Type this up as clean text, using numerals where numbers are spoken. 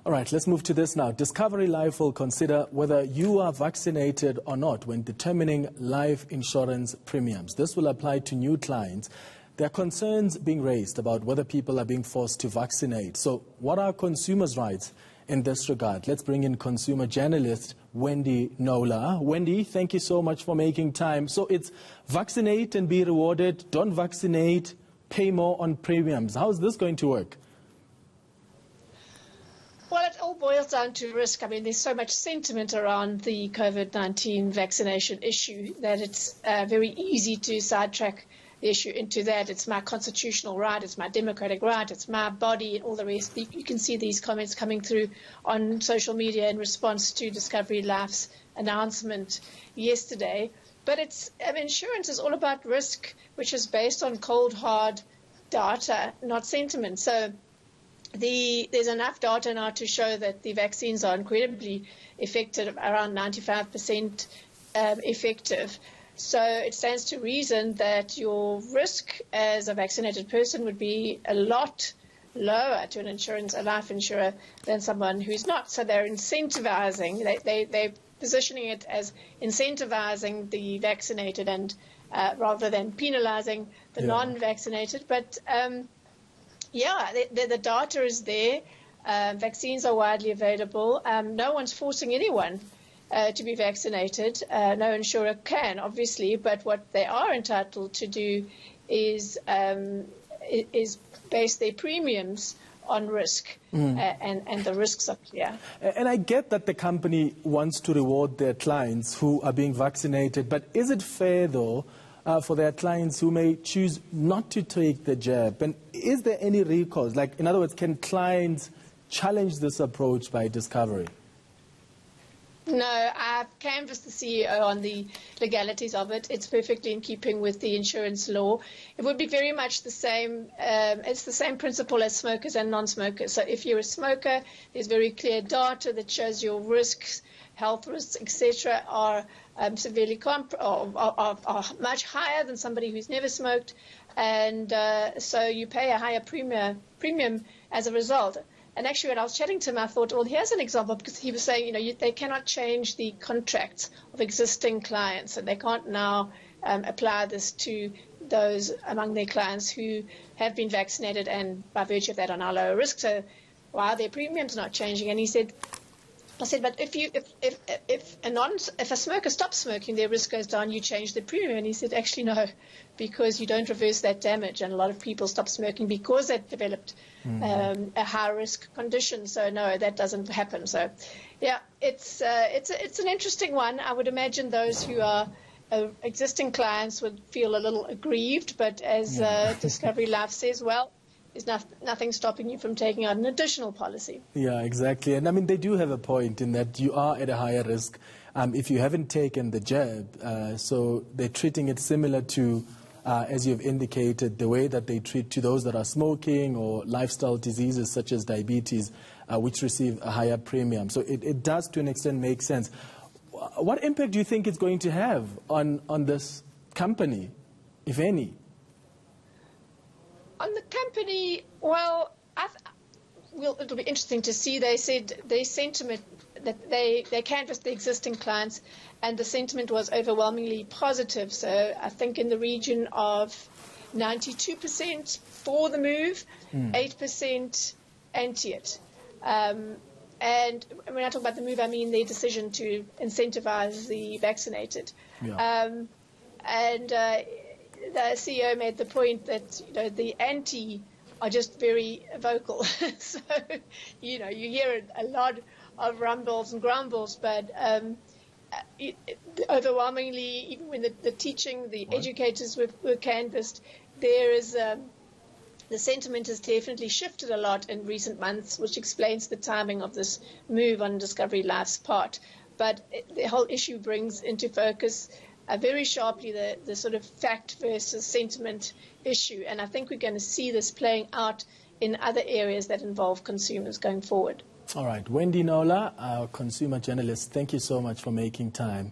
All right, let's move to this now. Discovery Life will consider whether you are vaccinated or not when determining life insurance premiums. This will apply to new clients. There are concerns being raised about whether people are being forced to vaccinate. So what are consumers' rights in this regard? Let's bring in consumer journalist Wendy Knowler. Wendy, thank you so much for making time. So it's vaccinate and be rewarded, don't vaccinate, pay more on premiums. How is this going to work? Well, it all boils down to risk. I mean, there's so much sentiment around the COVID-19 vaccination issue that it's very easy to sidetrack the issue into that. It's my constitutional right, it's my democratic right, it's my body, and all the rest. You can see these comments coming through on social media in response to Discovery Life's announcement yesterday. But insurance is all about risk, which is based on cold, hard data, not sentiment. So there's enough data now to show that the vaccines are incredibly effective, around 95% effective. So it stands to reason that your risk as a vaccinated person would be a lot lower to a life insurer than someone who's not. So they're incentivizing, they're positioning it as incentivizing the vaccinated and rather than penalizing the non-vaccinated. But the data is there. Vaccines are widely available. No one's forcing anyone to be vaccinated. No insurer can, obviously, but what they are entitled to do is base their premiums on risk, and the risks are clear. And I get that the company wants to reward their clients who are being vaccinated, but is it fair, though, for their clients who may choose not to take the jab? And is there any recourse? Like, in other words, can clients challenge this approach by Discovery? No, I've canvassed the CEO on the legalities of it. It's perfectly in keeping with the insurance law. It would be very much the same. It's the same principle as smokers and non-smokers. So if you're a smoker, there's very clear data that shows your risks, health risks, etc., are severely are much higher than somebody who's never smoked, and so you pay a higher premium as a result. And actually, when I was chatting to him, I thought, well, here's an example, because he was saying, they cannot change the contracts of existing clients, and they can't now apply this to those among their clients who have been vaccinated and by virtue of that are now lower risk. So why are their premiums not changing? And I said, but if a smoker stops smoking, their risk goes down, you change the premium. And he said, actually, no, because you don't reverse that damage. And a lot of people stop smoking because they've developed a high-risk condition. So, no, that doesn't happen. So, yeah, it's an interesting one. I would imagine those who are existing clients would feel a little aggrieved. But as Discovery Life says, well, there's nothing stopping you from taking out an additional policy. Yeah, exactly. And I mean, they do have a point in that you are at a higher risk if you haven't taken the jab. So they're treating it similar to, as you've indicated, the way that they treat to those that are smoking or lifestyle diseases such as diabetes, which receive a higher premium. So it does, to an extent, make sense. What impact do you think it's going to have on this company, if any? On the company, well, it'll be interesting to see. They said their sentiment that they canvassed the existing clients, and the sentiment was overwhelmingly positive. So I think in the region of 92% for the move, 8% anti it. And when I talk about the move, I mean their decision to incentivize the vaccinated. The CEO made the point that the anti are just very vocal. So you hear a lot of rumbles and grumbles, but overwhelmingly, even when the teaching, the educators were canvassed, there is the sentiment has definitely shifted a lot in recent months, which explains the timing of this move on Discovery Life's part. But the whole issue brings into focus very sharply the sort of fact versus sentiment issue. And I think we're going to see this playing out in other areas that involve consumers going forward. All right. Wendy Knowler, our consumer journalist, thank you so much for making time.